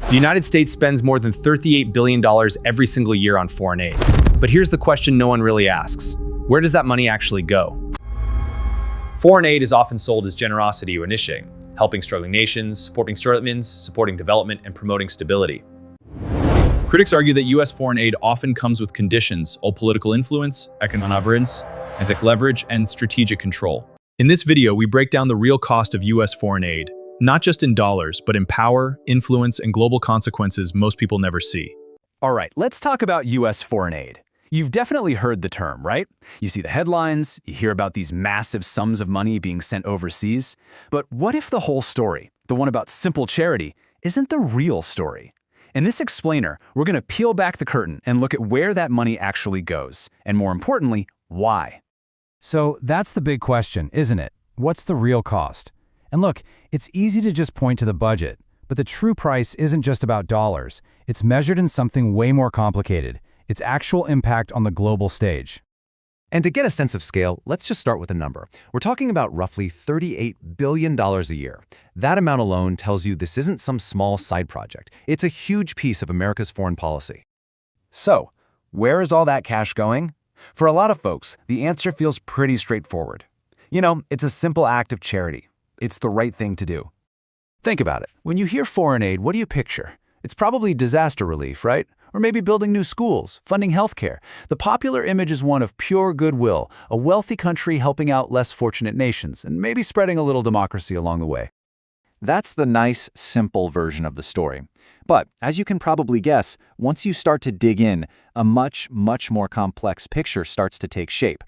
The United States spends more than $38 billion every single year on foreign aid. But here's the question no one really asks. Where does that money actually go? Foreign aid is often sold as generosity or initiating, helping struggling nations, supporting settlements, supporting development, and promoting stability. Critics argue that U.S. foreign aid often comes with conditions of political influence, economic leverage, and strategic control. In this video, we break down the real cost of U.S. foreign aid, not just in dollars, but in power, influence, and global consequences most people never see. All right, let's talk about U.S. foreign aid. You've definitely heard the term, right? You see the headlines, you hear about these massive sums of money being sent overseas. But what if the whole story, the one about simple charity, isn't the real story? In this explainer, we're going to peel back the curtain and look at where that money actually goes, and more importantly, why. So that's the big question, isn't it? What's the real cost? And look, it's easy to just point to the budget, but the true price isn't just about dollars. It's measured in something way more complicated. Its actual impact on the global stage. And to get a sense of scale, let's just start with a number. We're talking about roughly $38 billion a year. That amount alone tells you this isn't some small side project. It's a huge piece of America's foreign policy. So, where is all that cash going? For a lot of folks, the answer feels pretty straightforward. You know, it's a simple act of charity. It's the right thing to do. Think about it. When you hear foreign aid, what do you picture? It's probably disaster relief, right? Or maybe building new schools, funding healthcare. The popular image is one of pure goodwill, a wealthy country helping out less fortunate nations, and maybe spreading a little democracy along the way. That's the nice, simple version of the story. But, as you can probably guess, once you start to dig in, a much more complex picture starts to take shape.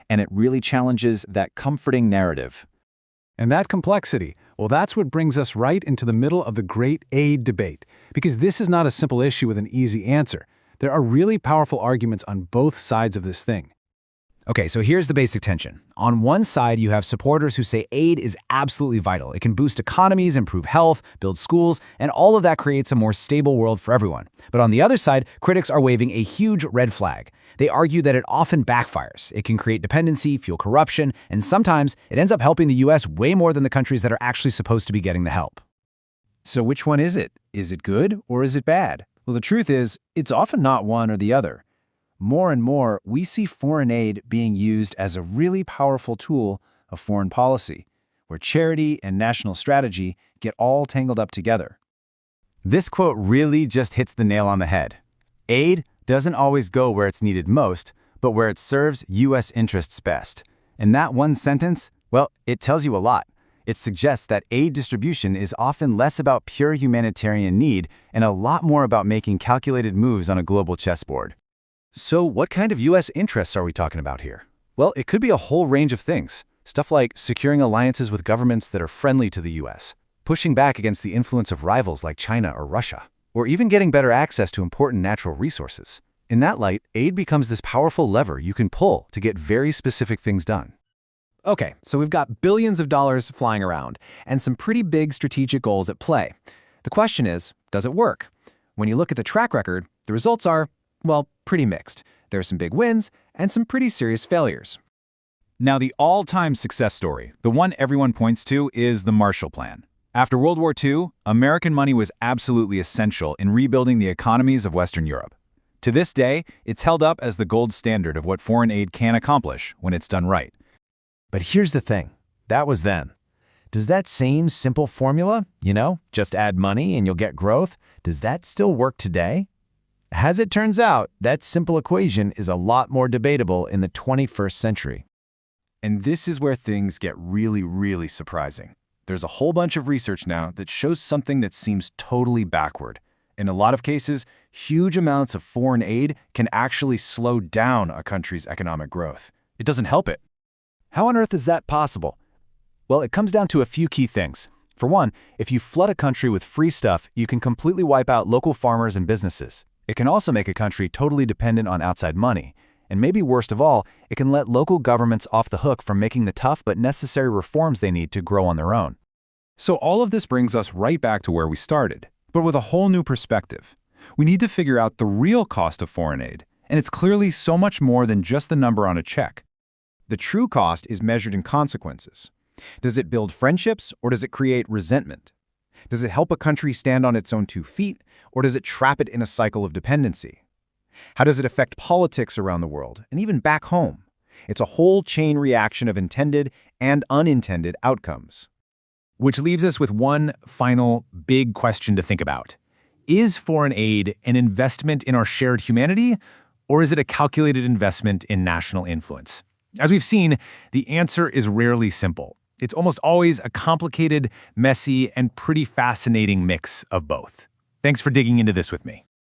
And it really challenges that comforting narrative. And that complexity, well, that's what brings us right into the middle of the great aid debate. Because this is not a simple issue with an easy answer. There are really powerful arguments on both sides of this thing. Okay, so here's the basic tension. On one side, you have supporters who say aid is absolutely vital. It can boost economies, improve health, build schools, and all of that creates a more stable world for everyone. But on the other side, critics are waving a huge red flag. They argue that it often backfires. It can create dependency, fuel corruption, and sometimes it ends up helping the U.S. way more than the countries that are actually supposed to be getting the help. So which one is it? Is it good or is it bad? Well, the truth is, it's often not one or the other. More and more, we see foreign aid being used as a really powerful tool of foreign policy, where charity and national strategy get all tangled up together. This quote really just hits the nail on the head. Aid doesn't always go where it's needed most, but where it serves U.S. interests best. And that one sentence, well, it tells you a lot. It suggests that aid distribution is often less about pure humanitarian need and a lot more about making calculated moves on a global chessboard. So what kind of U.S. interests are we talking about here? Well, it could be a whole range of things. Stuff like securing alliances with governments that are friendly to the U.S., pushing back against the influence of rivals like China or Russia, or even getting better access to important natural resources. In that light, aid becomes this powerful lever you can pull to get very specific things done. Okay, so we've got billions of dollars flying around, and some pretty big strategic goals at play. The question is, does it work? When you look at the track record, the results are, well, pretty mixed. There are some big wins and some pretty serious failures. Now, the all-time success story, the one everyone points to, is the Marshall Plan. After World War II, American money was absolutely essential in rebuilding the economies of Western Europe. To this day, it's held up as the gold standard of what foreign aid can accomplish when it's done right. But here's the thing. That was then. Does that same simple formula, just add money and you'll get growth, does that still work today? As it turns out, that simple equation is a lot more debatable in the 21st century. And this is where things get really surprising. There's a whole bunch of research now that shows something that seems totally backward. In a lot of cases, huge amounts of foreign aid can actually slow down a country's economic growth. It doesn't help it. How on earth is that possible? Well, it comes down to a few key things. For one, if you flood a country with free stuff, you can completely wipe out local farmers and businesses. It can also make a country totally dependent on outside money. And maybe worst of all, it can let local governments off the hook from making the tough but necessary reforms they need to grow on their own. So all of this brings us right back to where we started, but with a whole new perspective. We need to figure out the real cost of foreign aid, and it's clearly so much more than just the number on a check. The true cost is measured in consequences. Does it build friendships or does it create resentment? Does it help a country stand on its own 2 feet, or does it trap it in a cycle of dependency? How does it affect politics around the world, and even back home? It's a whole chain reaction of intended and unintended outcomes. Which leaves us with one final big question to think about. Is foreign aid an investment in our shared humanity, or is it a calculated investment in national influence? As we've seen, the answer is rarely simple. It's almost always a complicated, messy, and pretty fascinating mix of both. Thanks for digging into this with me.